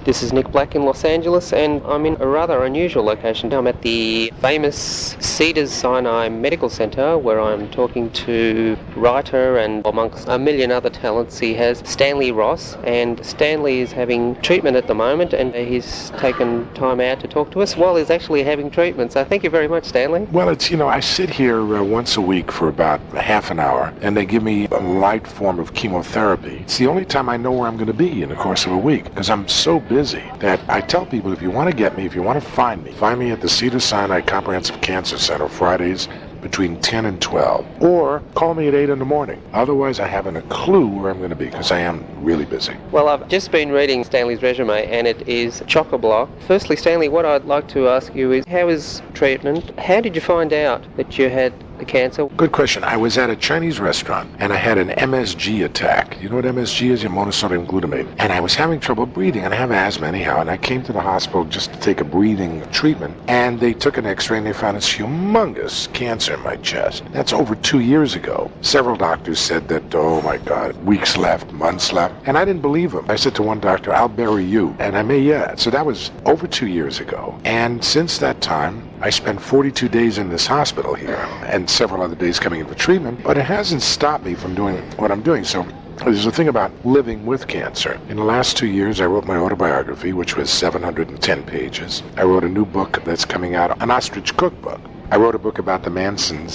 This is Nick Black in Los Angeles, and I'm in a rather unusual location. I'm at the famous Cedars-Sinai Medical Center, where I'm talking to writer and amongst a million other talents he has, Stanley Ross. And Stanley is having treatment at the moment, and he's taken time out to talk to us while he's actually having treatment. So thank you very much, Stanley. Well, I sit here once a week for about half an hour, and they give me a light form of chemotherapy. It's the only time I know where I'm going to be in the course of a week, because I'm so busy that I tell people, if you want to get me, if you want to find me at the Cedars-Sinai Comprehensive Cancer Center Fridays between 10 and 12, or call me at 8 in the morning. Otherwise, I haven't a clue where I'm going to be, because I am really busy. Well, I've just been reading Stanley's resume, and it is chock-a-block. Firstly, Stanley, what I'd like to ask you is, how is treatment? How did you find out that you had the cancer? Good question. I was at a Chinese restaurant, and I had an MSG attack. You know what MSG is? Your monosodium glutamate. And I was having trouble breathing, and I have asthma anyhow, and I came to the hospital just to take a breathing treatment, and they took an x-ray, and they found this humongous cancer in my chest. That's over 2 years ago. Several doctors said that, oh my God, weeks left, months left, and I didn't believe them. I said to one doctor, I'll bury you, and I may yet. So that was over 2 years ago, and since that time, I spent 42 days in this hospital here, and several other days coming in for treatment, but it hasn't stopped me from doing what I'm doing. So there's a thing about living with cancer. In the last 2 years, I wrote my autobiography, which was 710 pages. I wrote a new book that's coming out, an ostrich cookbook. I wrote a book about the Manson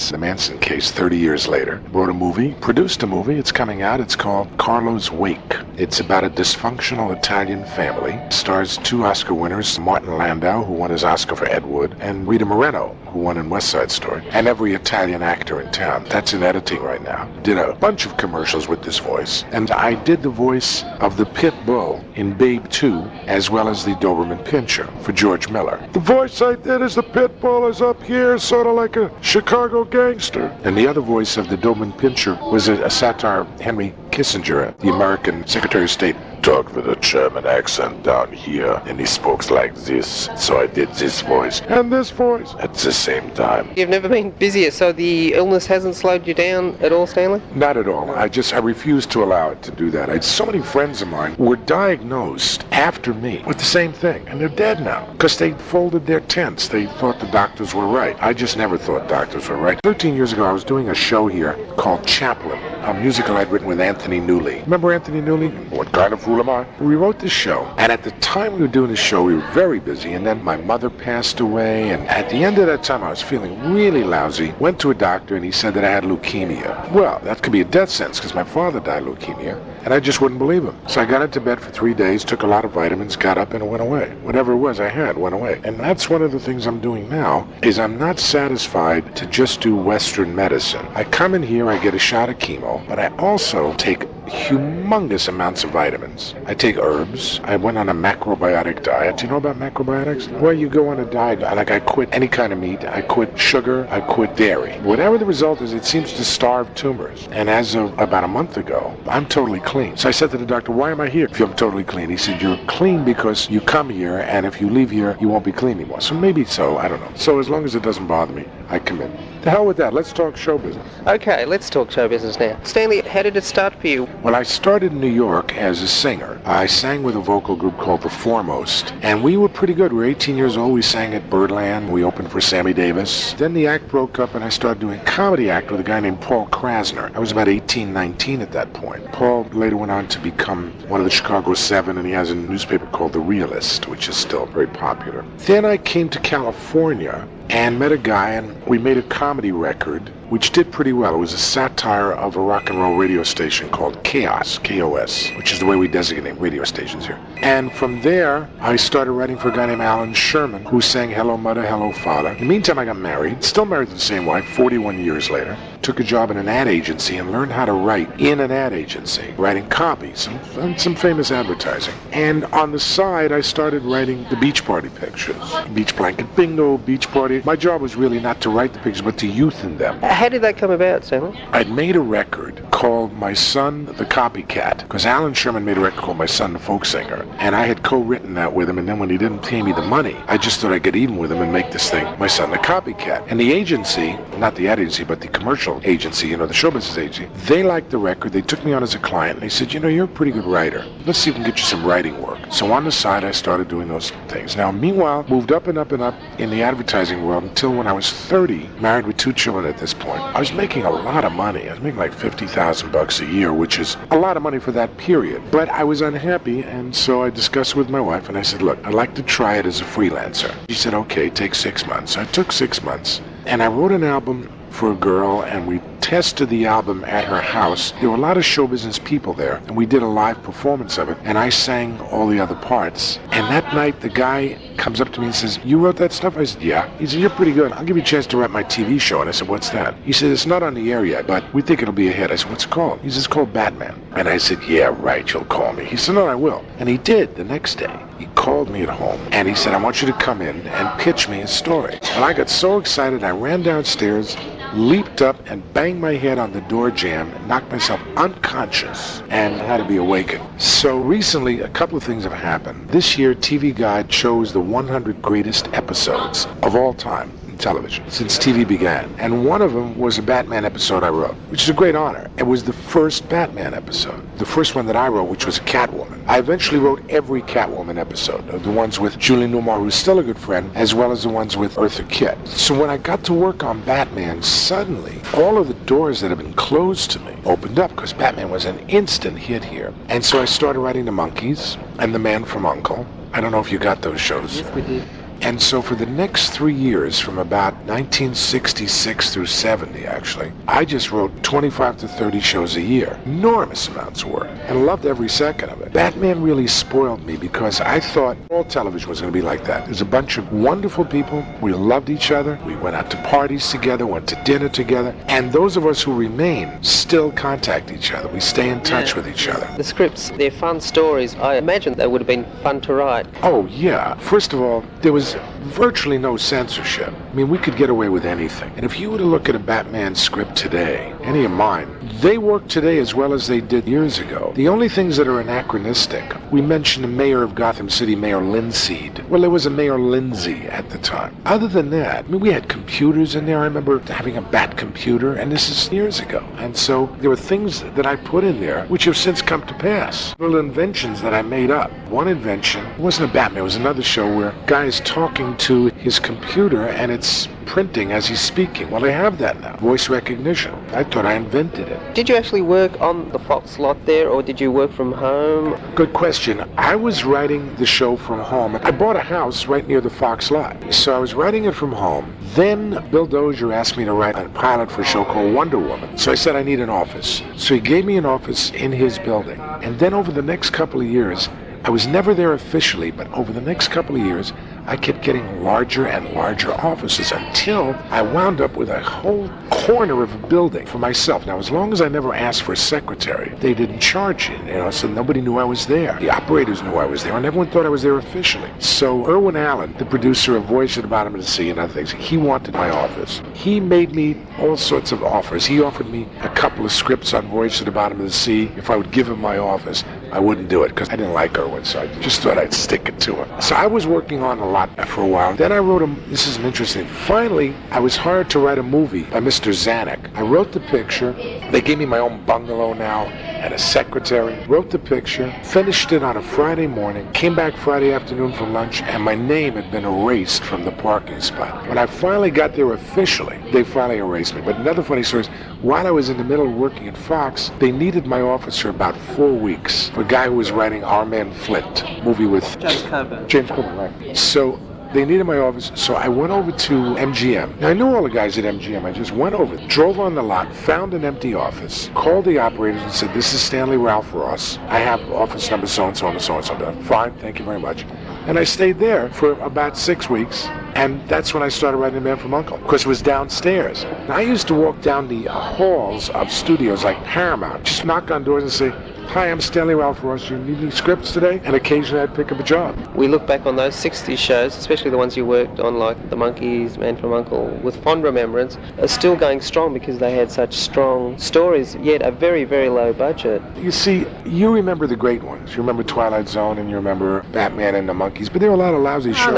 case 30 years later. Wrote a movie, produced a movie. It's coming out. It's called Carlo's Wake. It's about a dysfunctional Italian family. It stars 2 Oscar winners, Martin Landau, who won his Oscar for Ed Wood, and Rita Moreno, who won in West Side Story, and every Italian actor in town. That's in editing right now. Did a bunch of commercials with this voice. And I did the voice of the pit bull in Babe 2, as well as the Doberman Pinscher for George Miller. The voice I did as the pit bull is up here, sort of like a Chicago gangster. And the other voice of the Doberman Pinscher was a satire, Henry Kissinger, the American Secretary of State. Talked with a German accent down here, and he spoke like this, so I did this voice and this voice at the same time. You've never been busier, so the illness hasn't slowed you down at all, Stanley? Not at all. I refuse to allow it to do that. I had so many friends of mine were diagnosed after me with the same thing, and they're dead now, because they folded their tents. They thought the doctors were right. I just never thought doctors were right. 13 years ago, I was doing a show here called Chaplin, a musical I'd written with Anthony Newley. Remember Anthony Newley? What Kind of Fool Am I? We wrote this show, and at the time we were doing this show, we were very busy, and then my mother passed away, and at the end of that time, I was feeling really lousy. Went to a doctor, and he said that I had leukemia. Well, that could be a death sentence, because my father died of leukemia, and I just wouldn't believe him. So I got into bed for 3 days, took a lot of vitamins, got up, and it went away. Whatever it was I had went away. And that's one of the things I'm doing now, is I'm not satisfied to just do Western medicine. I come in here, I get a shot of chemo, but I also take humongous amounts of vitamins. I take herbs. I went on a macrobiotic diet. Do you know about macrobiotics? Where you go on a diet, like I quit any kind of meat, I quit sugar, I quit dairy. Whatever the result is, it seems to starve tumors. And as of about a month ago, I'm totally clean. So I said to the doctor, why am I here if I'm totally clean? He said, you're clean because you come here, and if you leave here, you won't be clean anymore. So maybe so, I don't know. So as long as it doesn't bother me, I come in. The hell with that. Let's talk show business. Okay, let's talk show business now. Stanley, how did it start for you? Well, I started in New York as a singer. I sang with a vocal group called The Foremost, and we were pretty good. We were 18 years old. We sang at Birdland. We opened for Sammy Davis. Then the act broke up, and I started doing comedy act with a guy named Paul Krasner. I was about 18, 19 at that point. Paul later went on to become one of the Chicago 7, and he has a newspaper called The Realist, which is still very popular. Then I came to California and met a guy, and we made a comedy record, which did pretty well. It was a satire of a rock and roll radio station called Chaos, K-O-S, which is the way we designate radio stations here. And from there, I started writing for a guy named Alan Sherman, who sang Hello Mother, Hello Father. In the meantime, I got married, still married to the same wife, 41 years later. Took a job in an ad agency and learned how to write in an ad agency, writing copy, some famous advertising. And on the side, I started writing the beach party pictures. Beach blanket bingo, beach party. My job was really not to write the pictures, but to youthen them. How did that come about, Stanley? I'd made a record called My Son, the Copycat, because Alan Sherman made a record called My Son, the Folk Singer, and I had co-written that with him, and then when he didn't pay me the money, I just thought I'd get even with him and make this thing My Son, the Copycat. And the agency, not the ad agency, but the commercial record agency, the show business agency. They liked the record. They took me on as a client. And they said, you're a pretty good writer. Let's see if we can get you some writing work. So on the side, I started doing those things. Now, meanwhile, moved up and up and up in the advertising world until when I was 30, married with 2 children at this point. I was making a lot of money. I was making like $50,000 a year, which is a lot of money for that period. But I was unhappy, and so I discussed with my wife, and I said, look, I'd like to try it as a freelancer. She said, okay, take 6 months. I took 6 months, and I wrote an album for a girl, and we tested the album at her house. There were a lot of show business people there, and we did a live performance of it, and I sang all the other parts. And that night, the guy comes up to me and says, you wrote that stuff? I said, yeah. He said, you're pretty good. I'll give you a chance to write my TV show. And I said, what's that? He said, it's not on the air yet, but we think it'll be a hit. I said, what's it called? He said, it's called Batman. And I said, yeah, right, you'll call me. He said, no, I will. And he did the next day. He called me at home, and he said, I want you to come in and pitch me a story. And I got so excited, I ran downstairs, leaped up and banged my head on the door jamb, knocked myself unconscious, and had to be awakened. So recently, a couple of things have happened. This year, TV Guide chose the 100 greatest episodes of all time in television since TV began. And one of them was a Batman episode I wrote, which is a great honor. It was the first Batman episode, the first one that I wrote, which was a Catwoman. I eventually wrote every Catwoman episode, the ones with Julie Newmar, who's still a good friend, as well as the ones with Eartha Kitt. So when I got to work on Batman, suddenly all of the doors that had been closed to me opened up, because Batman was an instant hit here. And so I started writing the Monkees and The Man from U.N.C.L.E. I don't know if you got those shows. Yes, we did. And so for the next 3 years, from about 1966 through 70, actually, I just wrote 25 to 30 shows a year. Enormous amounts of work. And loved every second of it. Batman really spoiled me because I thought all television was going to be like that. There's a bunch of wonderful people. We loved each other. We went out to parties together, went to dinner together. And those of us who remain still contact each other. We stay in touch with each other. The scripts, they're fun stories. I imagine they would have been fun to write. Oh, yeah. First of all, there was virtually no censorship. I mean, we could get away with anything. And if you were to look at a Batman script today, any of mine, they work today as well as they did years ago. The only things that are anachronistic, we mentioned the mayor of Gotham City, Mayor Linseed. Well, there was a Mayor Lindsay at the time. Other than that, I mean, we had computers in there. I remember having a Bat computer, and this is years ago. And so there were things that I put in there which have since come to pass. Little inventions that I made up. One invention wasn't a Batman, it was another show where a guy is talking to his computer and it's printing as he's speaking. Well, I have that now. Voice recognition. I thought I invented it. Did you actually work on the Fox lot there, or did you work from home? Good question. I was writing the show from home. I bought a house right near the Fox lot. So I was writing it from home. Then Bill Dozier asked me to write a pilot for a show called Wonder Woman. So I said I need an office. So he gave me an office in his building. And then over the next couple of years, I was never there officially, but over the next couple of years, I kept getting larger and larger offices until I wound up with a whole corner of a building for myself. Now, as long as I never asked for a secretary, they didn't charge it, so nobody knew I was there. The operators knew I was there, and everyone thought I was there officially. So Irwin Allen, the producer of Voyage to the Bottom of the Sea and other things, he wanted my office. He made me all sorts of offers. He offered me a couple of scripts on Voyage to the Bottom of the Sea. If I would give him my office, I wouldn't do it because I didn't like Irwin, so I just thought I'd stick it to him. So I was working on a lot for a while. Then I wrote this is an interesting, finally, I was hired to write a movie by Mr. Zanuck. I wrote the picture. They gave me my own bungalow now and a secretary. Wrote the picture, finished it on a Friday morning, came back Friday afternoon for lunch, and my name had been erased from the parking spot. When I finally got there officially, they finally erased me. But another funny story is, while I was in the middle of working at Fox, they needed my office for about 4 weeks for a guy who was writing Our Man Flint, movie with James Coburn. James Coburn, right. So they needed my office, so I went over to MGM. Now, I knew all the guys at MGM. I just went over, drove on the lot, found an empty office, called the operators and said, this is Stanley Ralph Ross. I have office number so-and-so and so-and-so. Fine, thank you very much. And I stayed there for about 6 weeks, and that's when I started writing The Man from U.N.C.L.E., because it was downstairs. And I used to walk down the halls of studios like Paramount, just knock on doors and say, hi, I'm Stanley Ralph Ross. You need any scripts today? And occasionally I'd pick up a job. We look back on those 60s shows, especially the ones you worked on, like the Monkees, Man from U.N.C.L.E., with fond remembrance, are still going strong because they had such strong stories, yet a very, very low budget. You see, you remember the great ones. You remember Twilight Zone and you remember Batman and the Monkees, but there were a lot of lousy shows.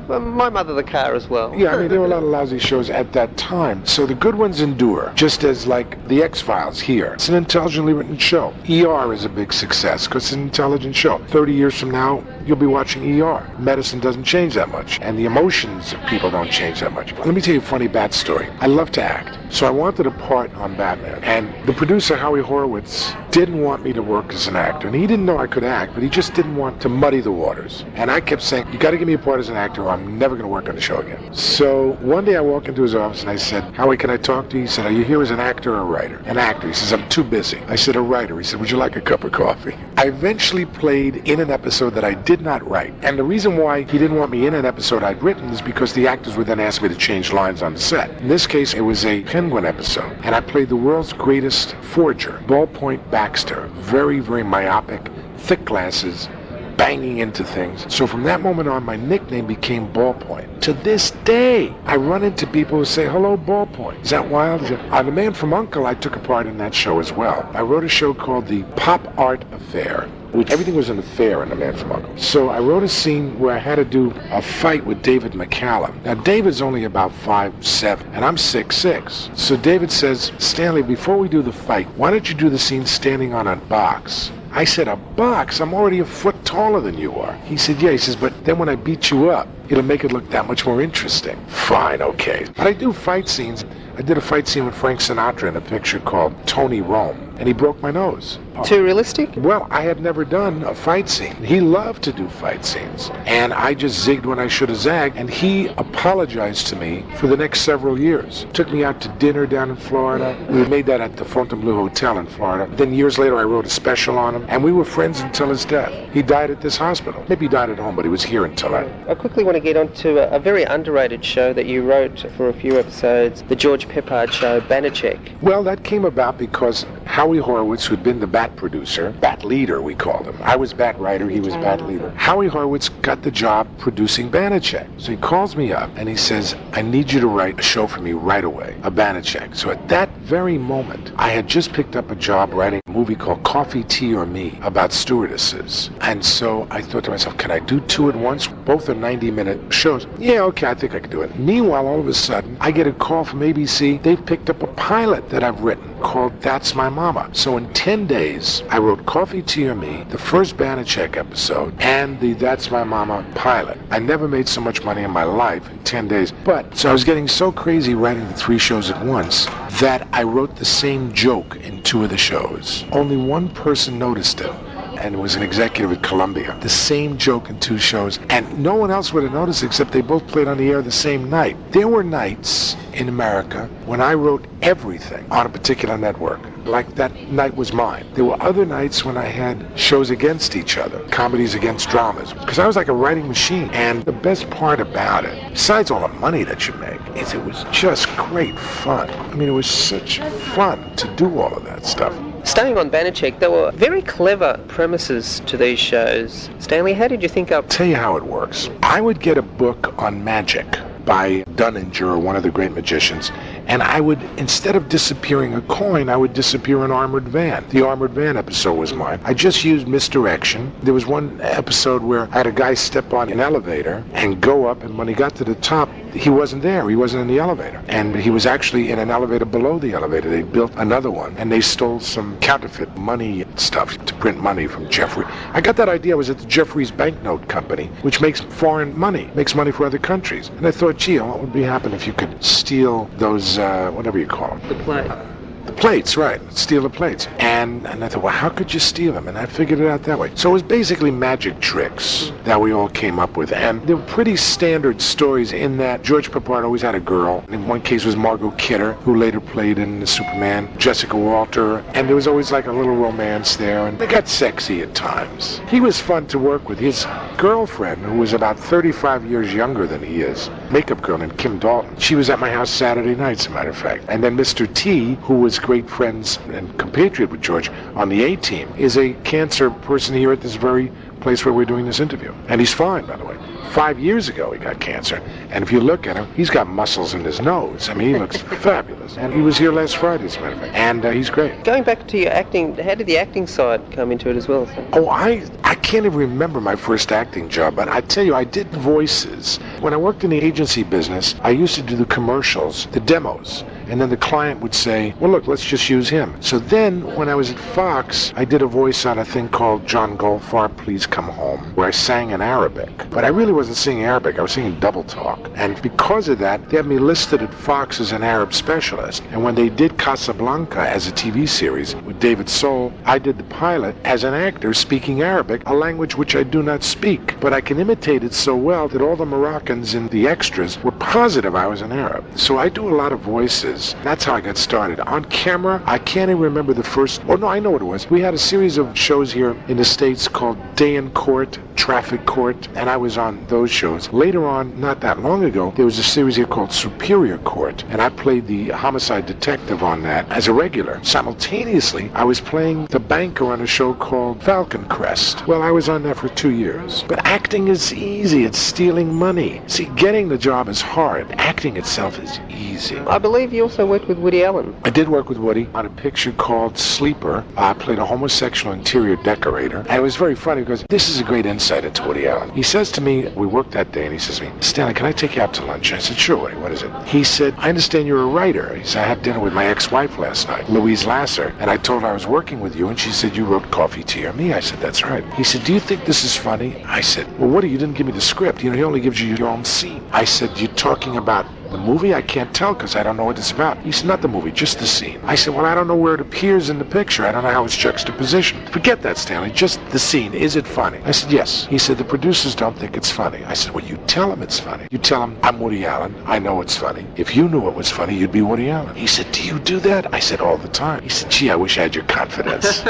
My Mother the Car as well. Yeah, I mean, there were a lot of lousy shows at that time. So the good ones endure, just as like The X-Files here. It's an intelligently written show. ER is a big success because it's an intelligent show. 30 years from now, you'll be watching ER. Medicine doesn't change that much, and the emotions of people don't change that much. Let me tell you a funny bat story. I love to act, so I wanted a part on Batman, and the producer, Howie Horowitz, didn't want me to work as an actor, and he didn't know I could act, but he just didn't want to muddy the waters. And I kept saying, you got to give me a part as an actor, or I'm never going to work on the show again. So one day I walked into his office and I said, Howie, can I talk to you? He said, are you here as an actor or a writer? An actor. He says, I'm too busy. I said, a writer. He said, would you like a cup of coffee? I eventually played in an episode that I did not write. And the reason why he didn't want me in an episode I'd written is because the actors would then ask me to change lines on the set. In this case, it was a Penguin episode. And I played the world's greatest forger, Ballpoint Baxter. Very, very myopic, thick glasses, banging into things. So from that moment on, my nickname became Ballpoint. To this day, I run into people who say, hello, Ballpoint. Is that wild? On The Man from U.N.C.L.E., I took a part in that show as well. I wrote a show called The Pop Art Affair, which everything was an affair in The Man from U.N.C.L.E. So I wrote a scene where I had to do a fight with David McCallum. Now, David's only about 5'7", and I'm 6'6". So David says, Stanley, before we do the fight, why don't you do the scene standing on a box? I said, a box? I'm already a foot taller than you are. He said, yeah. He says, but then when I beat you up, it'll make it look that much more interesting. Fine, okay. But I do fight scenes. I did a fight scene with Frank Sinatra in a picture called Tony Rome, and he broke my nose. Too realistic? Well, I had never done a fight scene. He loved to do fight scenes, and I just zigged when I should have zagged, and he apologized to me for the next several years. Took me out to dinner down in Florida. We made that at the Fontainebleau Hotel in Florida. Then years later, I wrote a special on him, and we were friends until his death. He died at this hospital. Maybe he died at home, but he was here until then. I quickly want to get on to a very underrated show that you wrote for a few episodes, the George Peppard show, Banachek. Well, that came about because Howie Horowitz, who'd been the Bat producer, Bat leader we called him. I was Bat writer, he was Bat leader. Howie Horowitz got the job producing Banachek. So he calls me up and he says, I need you to write a show for me right away, a Banachek. So at that very moment, I had just picked up a job writing a movie called Coffee, Tea, or Me about stewardesses. And so I thought to myself, can I do two at once? Both are 90-minute shows. Yeah, okay, I think I can do it. Meanwhile, all of a sudden, I get a call from ABC. They've picked up a pilot that I've written called That's My Mama. So in 10 days, I wrote Coffee, Tea, or Me, the first Banachek episode, and the That's My Mama pilot. I never made so much money in my life in 10 days. But, so I was getting so crazy writing the three shows at once that I wrote the same joke in two of the shows. Only one person noticed it, and it was an executive at Columbia. The same joke in two shows, and no one else would have noticed except they both played on the air the same night. There were nights in America when I wrote everything on a particular network. Like that night was mine. There were other nights when I had shows against each other, comedies against dramas, because I was like a writing machine. And the best part about it, besides all the money that you make, is it was just great fun. I mean, it was such fun to do all of that stuff. Staying on Banachek, there were very clever premises to these shows. Stanley, how did you think up? Tell you how it works. I would get a book on magic by Dunninger, one of the great magicians, and I would, instead of disappearing a coin, I would disappear an armored van. The armored van episode was mine. I just used misdirection. There was one episode where I had a guy step on an elevator and go up, and when he got to the top, he wasn't there. He wasn't in the elevator. And he was actually in an elevator below the elevator. They built another one, and they stole some counterfeit money stuff to print money from Jeffrey. I got that idea. I was at the Jeffries Banknote Company, which makes foreign money, makes money for other countries. And I thought, gee, what would happen if you could steal those, whatever you call them? The play. The plates, right. Steal the plates. And I thought, well, how could you steal them? And I figured it out that way. So it was basically magic tricks that we all came up with. And they were pretty standard stories in that George Peppard always had a girl. In one case was Margot Kidder, who later played in Superman, Jessica Walter. And there was always like a little romance there. And they got sexy at times. He was fun to work with. His girlfriend, who was about 35 years younger than he is, makeup girl named Kim Dalton, she was at my house Saturday nights, as a matter of fact. And then Mr. T, who was great friends and compatriot with George on the A-Team, is a cancer person here at this very place where we're doing this interview. And he's fine, by the way. 5 years ago he got cancer, and if you look at him, he's got muscles in his nose. I mean, he looks fabulous. And he was here last Friday, as a matter of fact, and he's great. Going back to your acting, how did the acting side come into it as well? Oh, I can't even remember my first acting job, but I tell you, I did voices. When I worked in the agency business, I used to do the commercials, the demos, and then the client would say, well, look, let's just use him. So then, when I was at Fox, I did a voice on a thing called John Goldfarb, Please Come Home, where I sang in Arabic. But I really wasn't singing Arabic, I was singing double talk. And because of that, they had me listed at Fox as an Arab specialist. And when they did Casablanca as a TV series with David Soul, I did the pilot as an actor speaking Arabic, a language which I do not speak. But I can imitate it so well that all the Moroccans in the extras were positive I was an Arab. So I do a lot of voices. That's how I got started. On camera, I can't even remember the first... Oh, no, I know what it was. We had a series of shows here in the States called Day in Court, Traffic Court, and I was on those shows. Later on, not that long ago, there was a series here called Superior Court, and I played the homicide detective on that as a regular. Simultaneously, I was playing the banker on a show called Falcon Crest. Well, I was on that for 2 years. But acting is easy. It's stealing money. See, getting the job is hard. Acting itself is easy. I believe you also worked with Woody Allen. I did work with Woody on a picture called Sleeper. I played a homosexual interior decorator. And it was very funny because this is a great insight into Woody Allen. He says to me, we worked that day, and he says to me, Stanley, can I take you out to lunch? I said, sure, Woody, what is it? He said, I understand you're a writer. He said, I had dinner with my ex-wife last night, Louise Lasser, and I told her I was working with you, and she said, you wrote Coffee, Tea, or Me? I said, that's right. He said, do you think this is funny? I said, well, Woody, you didn't give me the script. You know, he only gives you your own scene. I said, you're talking about the movie? I can't tell because I don't know what it's about. He said, not the movie, just the scene. I said, well, I don't know where it appears in the picture. I don't know how it's juxtapositioned. Forget that, Stanley. Just the scene. Is it funny? I said, yes. He said, the producers don't think it's funny. I said, well, you tell them it's funny. You tell them, I'm Woody Allen. I know it's funny. If you knew it was funny, you'd be Woody Allen. He said, do you do that? I said, all the time. He said, gee, I wish I had your confidence.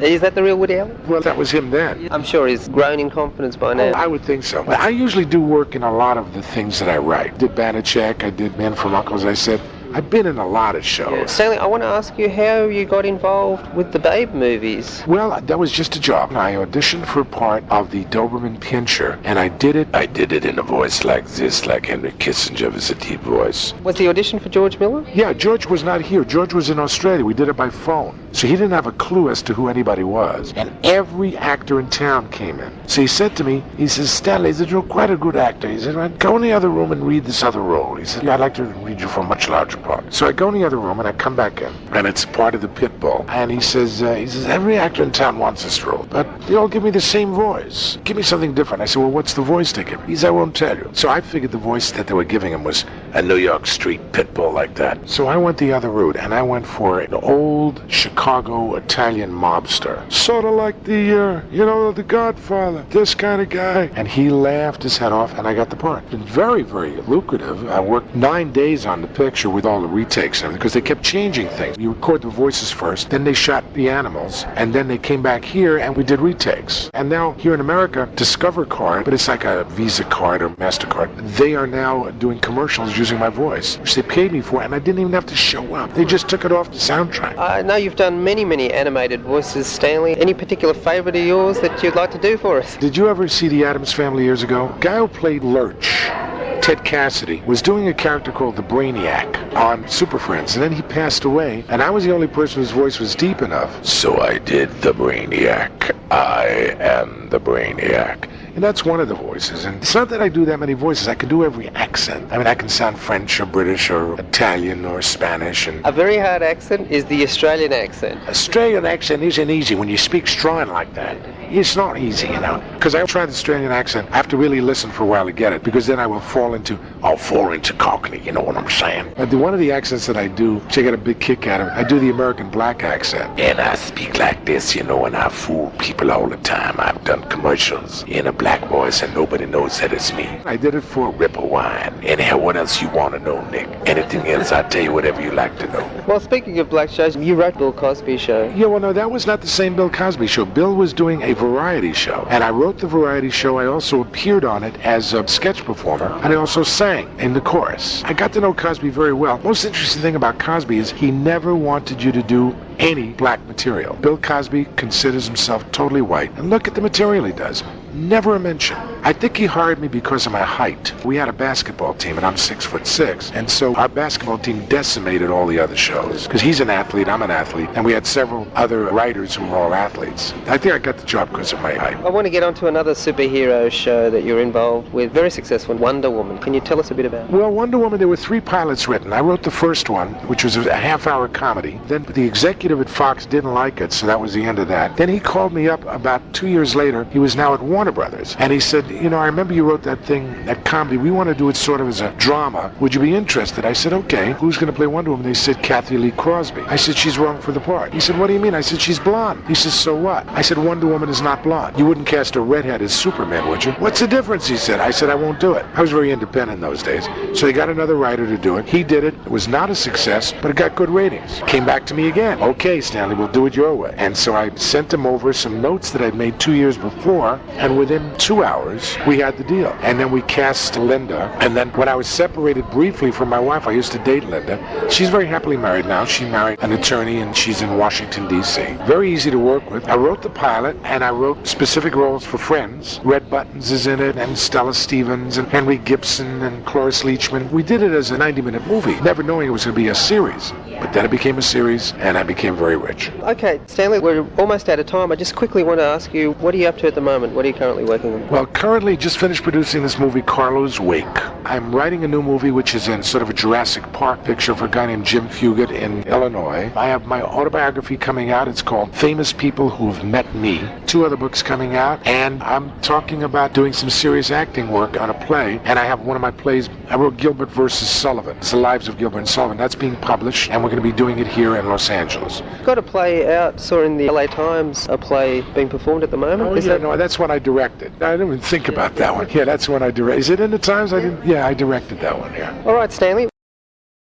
Is that the real Woody Allen? Well, that was him then. I'm sure he's grown in confidence by now. Oh, I would think so. But I usually do work in a lot of the things that I write. I did Banachek, I did Man from U.N.C.L.E., as I said. I've been in a lot of shows. Yeah. Stanley, I want to ask you how you got involved with the Babe movies. Well, that was just a job. I auditioned for a part of the Doberman Pinscher, and I did it in a voice like this, like Henry Kissinger was a deep voice. Was the audition for George Miller? Yeah, George was not here. George was in Australia. We did it by phone. So he didn't have a clue as to who anybody was. And every actor in town came in. So he said to me, he says, Stanley, you're quite a good actor. He said, right, go in the other room and read this other role. He said, yeah, I'd like to read you for a much larger part. So I go in the other room and I come back in, and it's part of the pit bull. And he says, every actor in town wants this role, but they all give me the same voice. Give me something different. I said, well, what's the voice they give me? He said, I won't tell you. So I figured the voice that they were giving him was a New York street pit bull like that. So I went the other route, and I went for an old Chicago Italian mobster. Sort of like the Godfather, this kind of guy. And he laughed his head off, and I got the part. It's been very, very lucrative. I worked 9 days on the picture with all the retakes and everything, because they kept changing things. You record the voices first, then they shot the animals, and then they came back here, and we did retakes. And now, here in America, Discover card, but it's like a Visa card or MasterCard, they are now doing commercials using my voice, which they paid me for, and I didn't even have to show up. They just took it off the soundtrack. I know you've done many, many animated voices, Stanley. Any particular favorite of yours that you'd like to do for us? Did you ever see The Addams Family years ago? The guy who played Lurch, Ted Cassidy, was doing a character called the Brainiac on Super Friends, and then he passed away, and I was the only person whose voice was deep enough. So I did the Brainiac. I am the Brainiac. And that's one of the voices. And it's not that I do that many voices. I can do every accent. I mean, I can sound French or British or Italian or Spanish. And a very hard accent is the Australian accent. Australian accent isn't easy when you speak strong like that. It's not easy, you know. Because I try the Australian accent, I have to really listen for a while to get it, because then I'll fall into Cockney, you know what I'm saying? But one of the accents that I do, which I get a big kick out of, I do the American black accent. And I speak like this, you know, and I fool people all the time. I've done commercials in a black voice and nobody knows that it's me. I did it for Ripple Wine. Anyhow, what else you want to know, Nick? Anything else, I'll tell you whatever you like to know. Well, speaking of black shows, you wrote Bill Cosby Show. Yeah, well, no, that was not the same Bill Cosby show. Bill was doing a variety show, and I wrote the variety show. I also appeared on it as a sketch performer, and I also sang in the chorus. I got to know Cosby very well. Most interesting thing about Cosby is he never wanted you to do any black material. Bill Cosby considers himself totally white, and look at the material he does. Never a mention. I think he hired me because of my height. We had a basketball team, and I'm 6'6", and so our basketball team decimated all the other shows. Because he's an athlete, I'm an athlete, and we had several other writers who were all athletes. I think I got the job because of my height. I want to get on to another superhero show that you're involved with, very successful, Wonder Woman. Can you tell us a bit about it? Well, Wonder Woman, there were 3 pilots written. I wrote the first one, which was a half-hour comedy. Then the executive at Fox didn't like it, so that was the end of that. Then he called me up about 2 years later. He was now at Warner Brothers, and he said, you know, I remember you wrote that thing, that comedy. We want to do it sort of as a drama. Would you be interested? I said, okay. Who's going to play Wonder Woman? They said, Kathy Lee Crosby. I said, she's wrong for the part. He said, what do you mean? I said, she's blonde. He says, so what? I said, Wonder Woman is not blonde. You wouldn't cast a redhead as Superman, would you? What's the difference? He said. I said, I won't do it. I was very independent in those days. So they got another writer to do it. He did it. It was not a success, but it got good ratings. Came back to me again. Okay, Stanley, we'll do it your way. And so I sent him over some notes that I'd made 2 years before, and within 2 hours, we had the deal. And then we cast Lynda. And then when I was separated briefly from my wife, I used to date Lynda. She's very happily married now. She married an attorney, and she's in Washington, D.C. Very easy to work with. I wrote the pilot, and I wrote specific roles for friends. Red Buttons is in it, and Stella Stevens, and Henry Gibson, and Cloris Leachman. We did it as a 90-minute movie, never knowing it was going to be a series. But then it became a series, and I became very rich. Okay, Stanley, we're almost out of time. I just quickly want to ask you, what are you up to at the moment? What are you currently working on? Well, currently just finished producing this movie, Carlo's Wake. I'm writing a new movie, which is in sort of a Jurassic Park picture for a guy named Jim Fugit in Illinois. I have my autobiography coming out. It's called Famous People Who've Met Me. 2 other books coming out, and I'm talking about doing some serious acting work on a play, and I have one of my plays. I wrote Gilbert versus Sullivan. It's the lives of Gilbert and Sullivan. That's being published, and we're going to be doing it here in Los Angeles. Got a play out, saw in the LA Times, a play being performed at the moment. No, that's one I directed. I didn't even think about that one. Yeah, that's one I directed. Is it in the Times? I directed that one, yeah. All right, Stanley.